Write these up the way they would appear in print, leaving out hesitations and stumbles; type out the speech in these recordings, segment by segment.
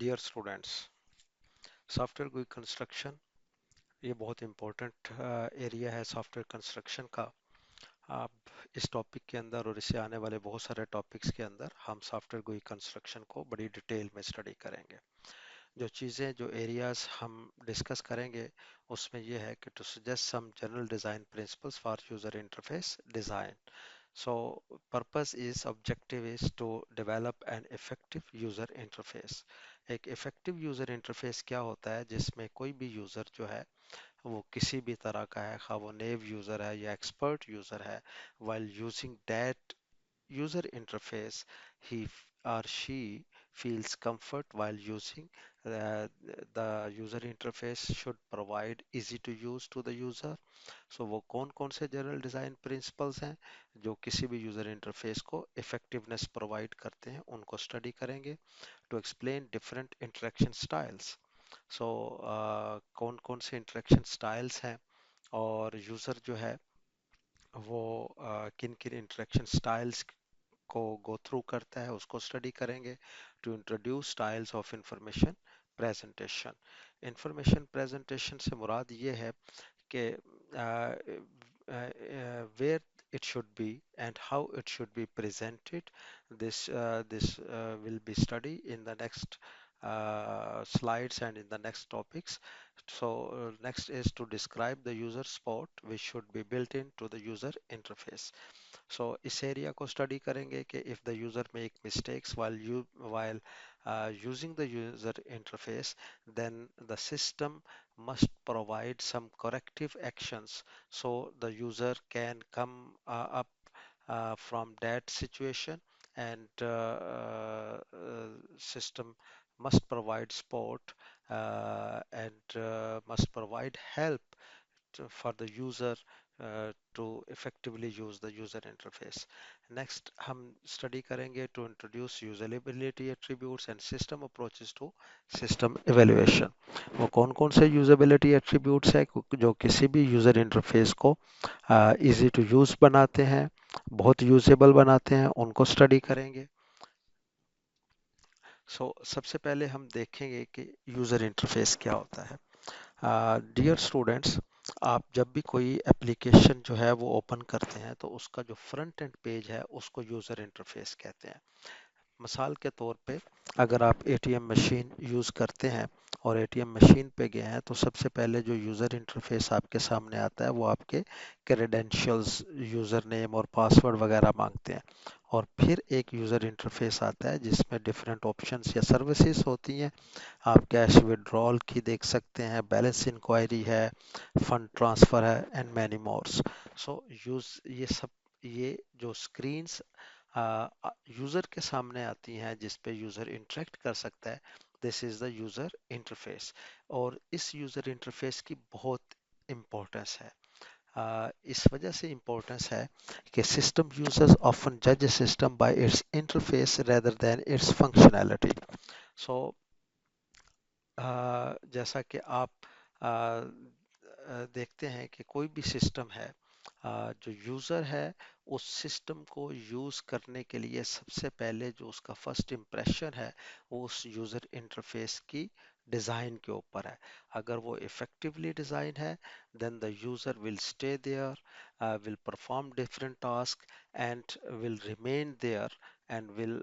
Dear students, software कोई construction ये बहुत इंपॉर्टेंट एरिया है सॉफ्टवेयर कंस्ट्रक्शन का। आप इस टॉपिक के अंदर और इससे आने वाले बहुत सारे टॉपिक्स के अंदर हम सॉफ्टवेयर कोई कंस्ट्रक्शन को बड़ी डिटेल में स्टडी करेंगे। जो चीज़ें जो एरियाज हम डिस्कस करेंगे उसमें यह है कि to suggest some general design principles for user interface design. So purpose is objective is to develop an effective user interface। एक effective user interface क्या होता है जिसमें कोई भी यूज़र जो है वो किसी भी तरह का है, खा वो नेव यूज़र है या एक्सपर्ट यूज़र है, while using that user interface he or she feels comfort while using uh, the user interface should provide easy to use to the user। सो वो कौन कौन से जनरल डिज़ाइन प्रिंसिपल्स हैं जो किसी भी यूज़र इंटरफेस को इफेक्टिवनेस प्रोवाइड करते हैं उनको स्टडी करेंगे। To explain different interaction styles. So कौन कौन से इंटरेक्शन स्टाइल्स हैं और यूज़र जो है वो किन किन इंटरेक्शन स्टाइल्स को गो थ्रू करता है उसको स्टडी करेंगे। To introduce styles of information presentation. Information presentation से मुराद ये है कि where it should be and how it should be presented. This will be studied in the next slides and in the next topics. So next is to describe the user support which should be built into the user interface। So इस area को study करेंगे कि if the user make mistakes while using the user interface, then the system must provide some corrective actions so the user can come up from that situation, and system must provide support and must provide help for the user to effectively use the user interface। Next हम study करेंगे to introduce usability attributes and system approaches to system evaluation। वो कौन कौन से usability attributes हैं जो किसी भी यूज़र इंटरफेस को इजी टू यूज़ बनाते हैं, बहुत यूजेबल बनाते हैं, उनको स्टडी करेंगे। सबसे पहले हम देखेंगे कि यूज़र इंटरफेस क्या होता है। डियर स्टूडेंट्स, आप जब भी कोई एप्लीकेशन जो है वो ओपन करते हैं तो उसका जो फ्रंट एंड पेज है उसको यूज़र इंटरफेस कहते हैं। मिसाल के तौर पे अगर आप एटीएम मशीन यूज़ करते हैं और एटीएम मशीन पे गए हैं तो सबसे पहले जो यूज़र इंटरफेस आपके सामने आता है वो आपके क्रेडेंशियल्स, यूज़र नेम और पासवर्ड वगैरह मांगते हैं। और फिर एक यूज़र इंटरफेस आता है जिसमें डिफरेंट ऑप्शंस या सर्विसेज होती हैं। आप कैश विड्रॉल की देख सकते हैं, बैलेंस इंक्वायरी है, फंड ट्रांसफ़र है and many mores. So use ये जो स्क्रीन्स यूज़र के सामने आती हैं जिस पे यूज़र इंटरेक्ट कर सकता है, this is the user interface. और इस यूज़र इंटरफेस की बहुत इम्पोर्टेंस है। इस वजह से इम्पोर्टेंस है कि सिस्टम यूजर्स ऑफन जज system by its interface rather than its functionality. So जैसा कि आप देखते हैं कि कोई भी सिस्टम है, जो यूज़र है उस सिस्टम को यूज़ करने के लिए सबसे पहले जो उसका फर्स्ट इम्प्रेशन है वो उस यूज़र इंटरफेस की डिज़ाइन के ऊपर है। अगर वो इफ़ेक्टिवली डिज़ाइन है then the user will stay there, will perform different task and will remain there and will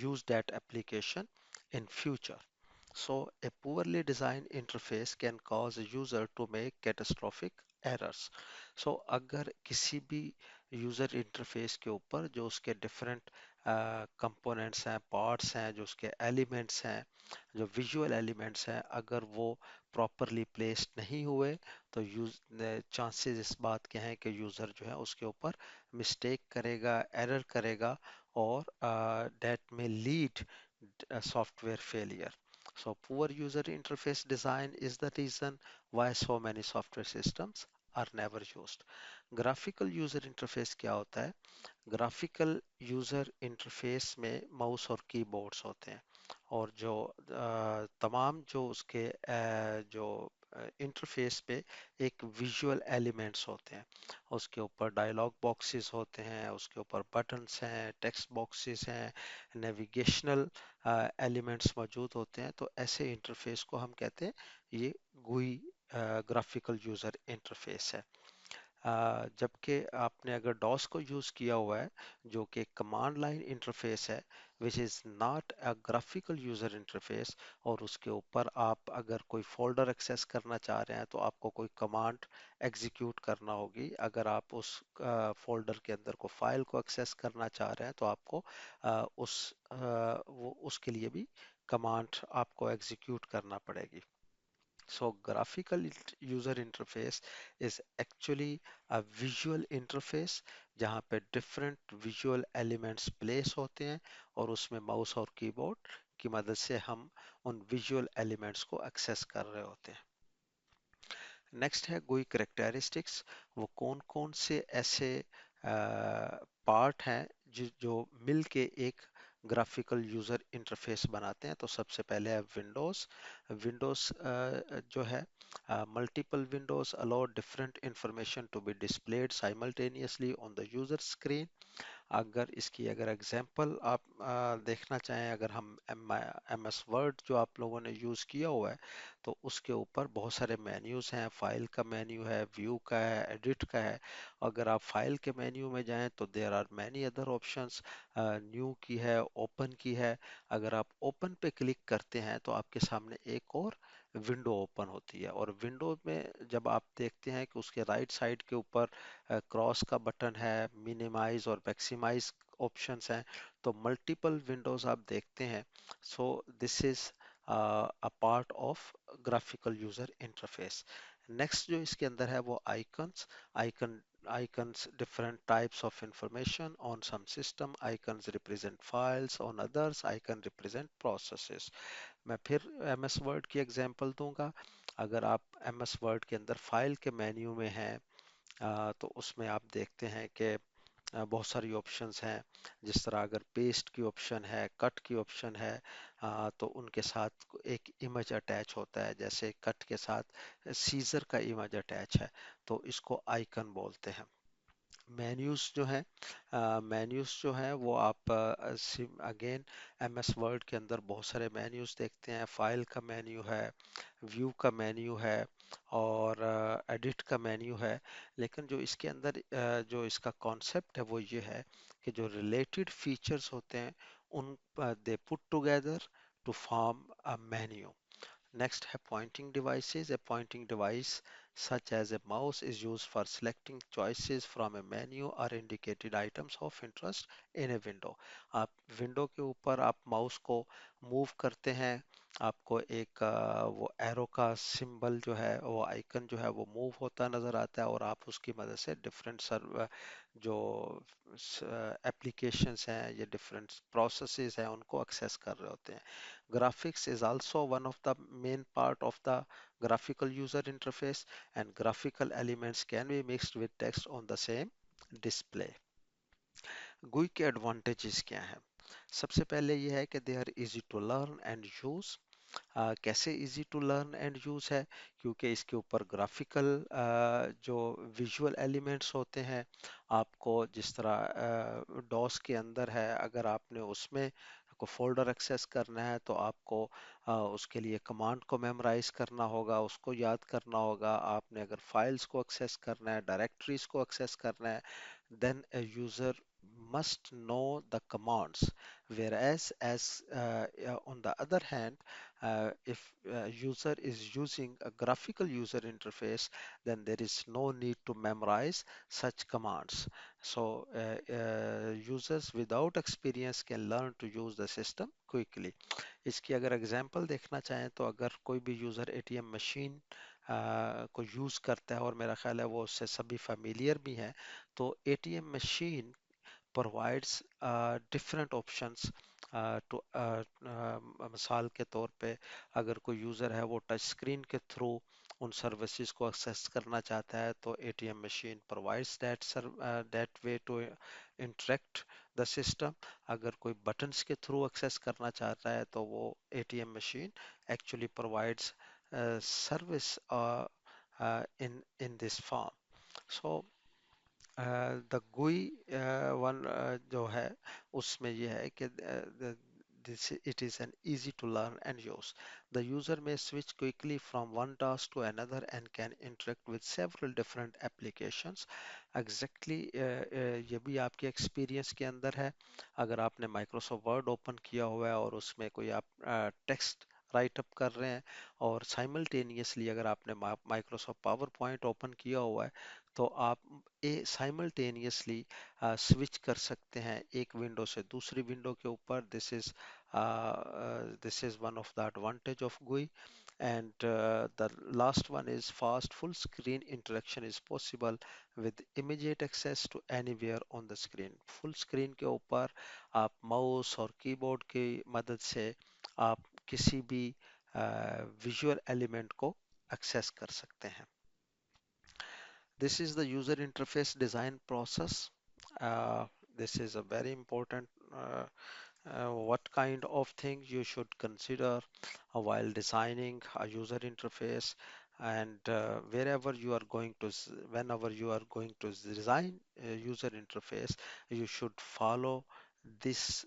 use that application in future। So a poorly designed interface can cause a user to make catastrophic errors। So अगर किसी भी user interface के ऊपर जो उसके different components हैं, parts हैं, जो उसके एलिमेंट्स हैं, जो विजुअल एलिमेंट्स हैं, अगर वो प्रॉपरली प्लेस्ड नहीं हुए तो यूज चांसेस इस बात के हैं कि यूज़र जो है उसके ऊपर मिस्टेक करेगा, एरर करेगा और that may lead a software failure। So poor user interface design is the reason why so many software systems are never used। Graphical user interface क्या होता है? ग्राफिकल यूज़र इंटरफेस में माउस और keyboards होते हैं और जो तमाम जो उसके जो इंटरफेस पे एक विजुअल एलिमेंट्स होते हैं। उसके ऊपर डायलॉग बॉक्सेस होते हैं, उसके ऊपर बटन्स हैं, टेक्स्ट बॉक्सेस हैं, नेविगेशनल एलिमेंट्स मौजूद होते हैं। तो ऐसे इंटरफेस को हम कहते हैं ये गुई ग्राफिकल यूजर इंटरफेस है। जबकि आपने अगर डॉस को यूज़ किया हुआ है जो कि कमांड लाइन इंटरफेस है, which is not a graphical user interface, और उसके ऊपर आप अगर कोई फोल्डर एक्सेस करना चाह रहे हैं तो आपको कोई कमांड एग्जीक्यूट करना होगी। अगर आप उस फोल्डर के अंदर को फाइल को एक्सेस करना चाह रहे हैं तो आपको वो उसके लिए भी कमांड आपको एग्जीक्यूट करना पड़ेगी। So graphical user interface is actually a visual interface जहाँ पे different visual elements place होते हैं और उसमें माउस और कीबोर्ड की मदद से हम उन visual elements को access कर रहे होते हैं। नेक्स्ट है GUI करेक्टरिस्टिक्स। वो कौन कौन से ऐसे पार्ट हैं जो मिल के एक ग्राफिकल यूजर इंटरफेस बनाते हैं। तो सबसे पहले है विंडोज। विंडोज जो है multiple windows allow different information to be displayed simultaneously on the user screen. अगर इसकी अगर एग्जांपल आप देखना चाहें, अगर हम एम एस वर्ड जो आप लोगों ने यूज़ किया हुआ है तो उसके ऊपर बहुत सारे मेन्यूज़ हैं। फाइल का मेन्यू है, व्यू का है, एडिट का है। अगर आप फाइल के मेन्यू में जाएं तो there are many other options. New की है, ओपन की है। अगर आप ओपन पे क्लिक करते हैं तो आपके सामने एक और विंडो ओपन होती है, और विंडो में जब आप देखते हैं कि उसके राइट साइड के ऊपर क्रॉस का बटन है, मिनिमाइज और मैक्सिमाइज ऑप्शंस हैं, तो मल्टीपल विंडोज आप देखते हैं। So this is a part of graphical user interface. Next जो इसके अंदर है वो icons. Icon icons different types of information on some system. Icons represent files, on others icon represent processes. मैं फिर एम एस वर्ड की example दूंगा। अगर आप एम एस वर्ड के अंदर फाइल के मेन्यू में हैं तो उसमें आप देखते हैं कि बहुत सारी ऑप्शंस हैं। जिस तरह अगर पेस्ट की ऑप्शन है, कट की ऑप्शन है, तो उनके साथ एक इमेज अटैच होता है। जैसे कट के साथ सीजर का इमेज अटैच है, तो इसको आइकन बोलते हैं। मेन्यूज जो हैं, मेन्यूज जो हैं वो आप अगेन एम एस वर्ड के अंदर बहुत सारे मेन्यूज देखते हैं। फाइल का मेन्यू है, व्यू का मेन्यू है, और एडिट का मेन्यू है। लेकिन जो इसके अंदर जो इसका कॉन्सेप्ट है वो ये है कि जो रिलेटेड फीचर्स होते हैं उन they put together to form a menu. Next है pointing devices. A pointing device such as a mouse is used for selecting choices from a menu or indicated items of interest in a window. आप window के ऊपर आप mouse को move करते हैं, आपको एक वो एरो का सिंबल जो है, वो आइकन जो है वो मूव होता नजर आता है, और आप उसकी मदद से डिफरेंट सर्व जो एप्लीकेशंस हैं या डिफरेंट प्रोसेसेस हैं उनको एक्सेस कर रहे होते हैं। Graphics is also one of the main part of the graphical user interface, and graphical elements can be mixed with text on the same display. GUI के advantages क्या हैं? सबसे पहले ये है कि they are easy to learn and use. कैसे easy to learn and use है? क्योंकि इसके ऊपर ग्राफिकल जो विजुअल एलिमेंट्स होते हैं। आपको जिस तरह डॉस के अंदर है, अगर आपने उसमें को फोल्डर एक्सेस करना है तो आपको उसके लिए कमांड को मेमोराइज करना होगा, उसको याद करना होगा। आपने अगर फाइल्स को एक्सेस करना है, डायरेक्टरीज को एक्सेस करना है, then a user must know the commands. Whereas on the other hand, if a user is using a graphical user interface, then there is no need to memorize such commands. So users without experience can learn to use the system quickly. इसकी अगर example देखना चाहें तो अगर कोई भी user ATM machine को use करता है, और मेरा ख्याल है वो उससे सभी फेमिलियर भी हैं, तो ATM machine provides different options to मिसाल के तौर पे अगर कोई यूज़र है वो टच स्क्रीन के थ्रू उन सर्विसेज को एक्सेस करना चाहता है, तो ATM machine provides that way to interact the system. अगर कोई बटन्स के थ्रू एक्सेस करना चाहता है तो वो ATM machine actually provides service in this form. So the गुई वन जो है उसमें ये है कि this it is an easy to learn and use. The user may switch quickly from one task to another and can interact with several different applications. Exactly ये भी आपके एक्सपीरियंस के अंदर है. अगर आपने माइक्रोसॉफ्ट वर्ड ओपन किया हुआ है और उसमें कोई आप टेक्स्ट राइट अप कर रहे हैं और साइमल्टेनियसली अगर आपने माइक्रोसॉफ्ट पावर पॉइंट ओपन किया हुआ है तो आप साइमल्टेनियसली स्विच कर सकते हैं एक विंडो से दूसरी विंडो के ऊपर. This is one of the advantage of GUI. And the last one is fast full screen interaction is possible with immediate access to anywhere on the screen. Full screen के ऊपर आप mouse और keyboard की मदद से आप किसी भी विजुअल एलिमेंट को एक्सेस कर सकते हैं. This is the user interface design process. Uh, this is a very important what kind of things you should consider while designing a user interface, and wherever you are going to whenever you are going to design a user interface, you should follow this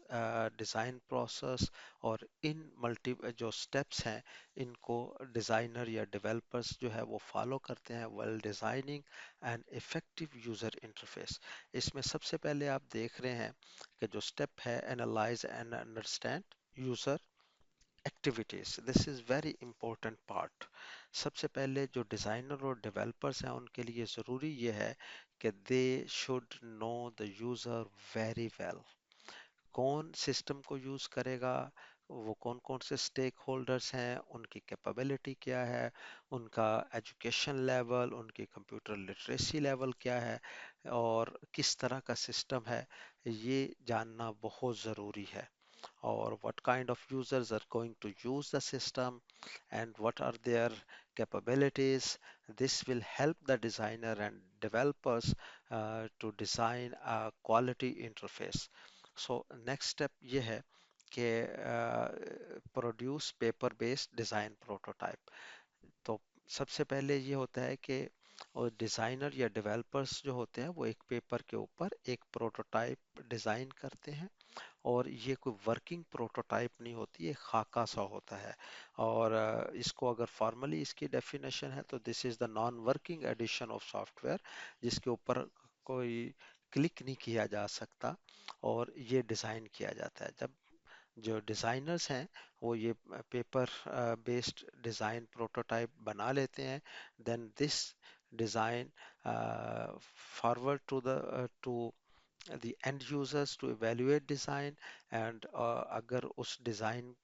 design process. और इन multi जो steps हैं इनको designer या developers जो है वो follow करते हैं while designing an effective user interface. इसमें सबसे पहले आप देख रहे हैं कि जो स्टेप है analyse and understand user activities. This is very important part. सबसे पहले जो डिजाइनर और डेवलपर्स हैं उनके लिए ज़रूरी ये है कि they should know the user very well. कौन सिस्टम को यूज़ करेगा, वो कौन कौन से स्टेक होल्डर्स हैं, उनकी कैपेबिलिटी क्या है, उनका एजुकेशन लेवल, उनकी कंप्यूटर लिटरेसी लेवल क्या है और किस तरह का सिस्टम है, ये जानना बहुत ज़रूरी है. और what kind of users are going to use the system and what are their capabilities. This will help the designer and developers to design a quality interface. So next step ये है कि produce paper based design prototype. तो सबसे पहले ये होता है कि और डिज़ाइनर या डेवलपर्स जो होते हैं वो एक पेपर के ऊपर एक प्रोटोटाइप डिज़ाइन करते हैं. और ये कोई वर्किंग प्रोटोटाइप नहीं होती, ये खाका सा होता है. और इसको अगर फॉर्मली इसकी डेफिनेशन है तो this is the non working edition of software, जिसके ऊपर कोई क्लिक नहीं किया जा सकता और ये डिज़ाइन किया जाता है. जब जो डिज़ाइनर्स हैं वो ये पेपर बेस्ड डिज़ाइन प्रोटोटाइप बना लेते हैं, then this design forward to the end users to evaluate design. and अगर उस डिज़ाइन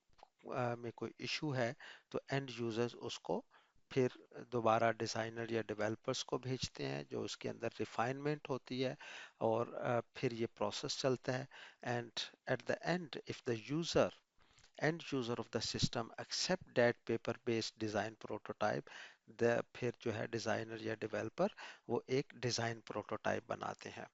में कोई इशू है तो एंड यूजर्स उसको फिर दोबारा डिज़ाइनर या डेवलपर्स को भेजते हैं जो उसके अंदर रिफाइनमेंट होती है और फिर ये प्रोसेस चलता है. And at the end if the user end user of the system accept that paper based design prototype, the फिर जो है डिज़ाइनर या डेवलपर वो एक डिज़ाइन प्रोटोटाइप बनाते हैं.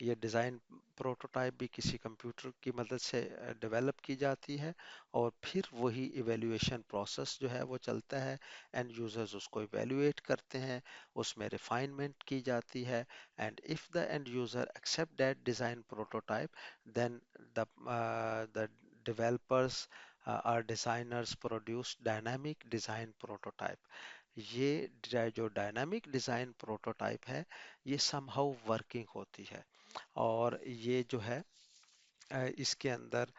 ये डिज़ाइन प्रोटोटाइप भी किसी कंप्यूटर की मदद से डेवलप की जाती है और फिर वही इवेल्युएशन प्रोसेस जो है वो चलता है. एंड यूजर्स उसको इवेल्युएट करते हैं, उसमें रिफाइनमेंट की जाती है. And if the end user accept that design prototype, then the developers or designers produce dynamic design prototype. ये जो डायनामिक डिज़ाइन प्रोटोटाइप है ये समहाउ वर्किंग होती है और ये जो है इसके अंदर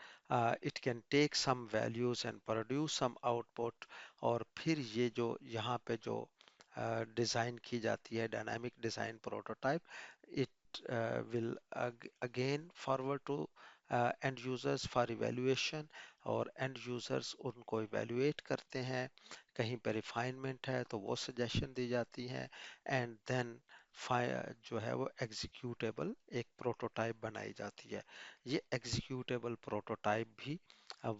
it can take some values and produce some output. और फिर ये जो यहाँ पे जो डिज़ाइन की जाती है dynamic design prototype, it will again forward to end users for evaluation. और एंड यूजर्स उनको इवेल्युएट करते हैं, कहीं पे रिफाइनमेंट है तो वो सजेशन दी जाती हैं. एंड देन जो है वो एग्जीक्यूटेबल एक प्रोटोटाइप बनाई जाती है. ये एग्जीक्यूटेबल प्रोटोटाइप भी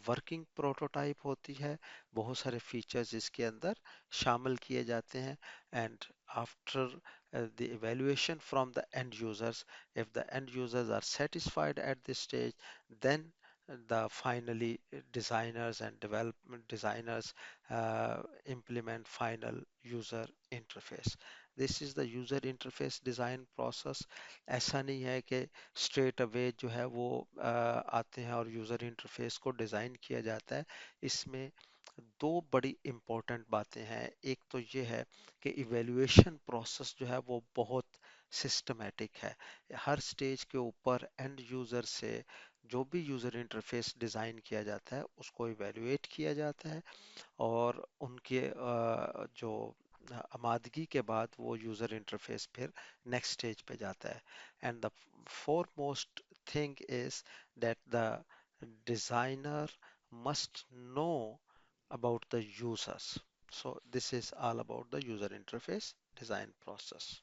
वर्किंग प्रोटोटाइप होती है. बहुत सारे फीचर्स इसके अंदर शामिल किए जाते हैं. And after the evaluation from the end users, if the end users are satisfied at this stage, then the finally designers and development designers implement final user interface. This is the user interface design process. ऐसा नहीं है कि straight away जो है वो आते हैं और user interface को डिज़ाइन किया जाता है। इसमें दो बड़ी इंपॉर्टेंट बातें हैं। एक तो ये है कि इवेल्युएशन प्रोसेस जो है वो बहुत सिस्टमेटिक है। हर स्टेज के ऊपर एंड यूजर से जो भी यूजर इंटरफेस डिजाइन किया जाता है उसको इवेल्युएट किया जाता है और उनके जो आमादगी के बाद वो यूजर इंटरफेस फिर नेक्स्ट स्टेज पे जाता है। And the foremost thing is that the designer must know about the users. So this is all about the user interface design process.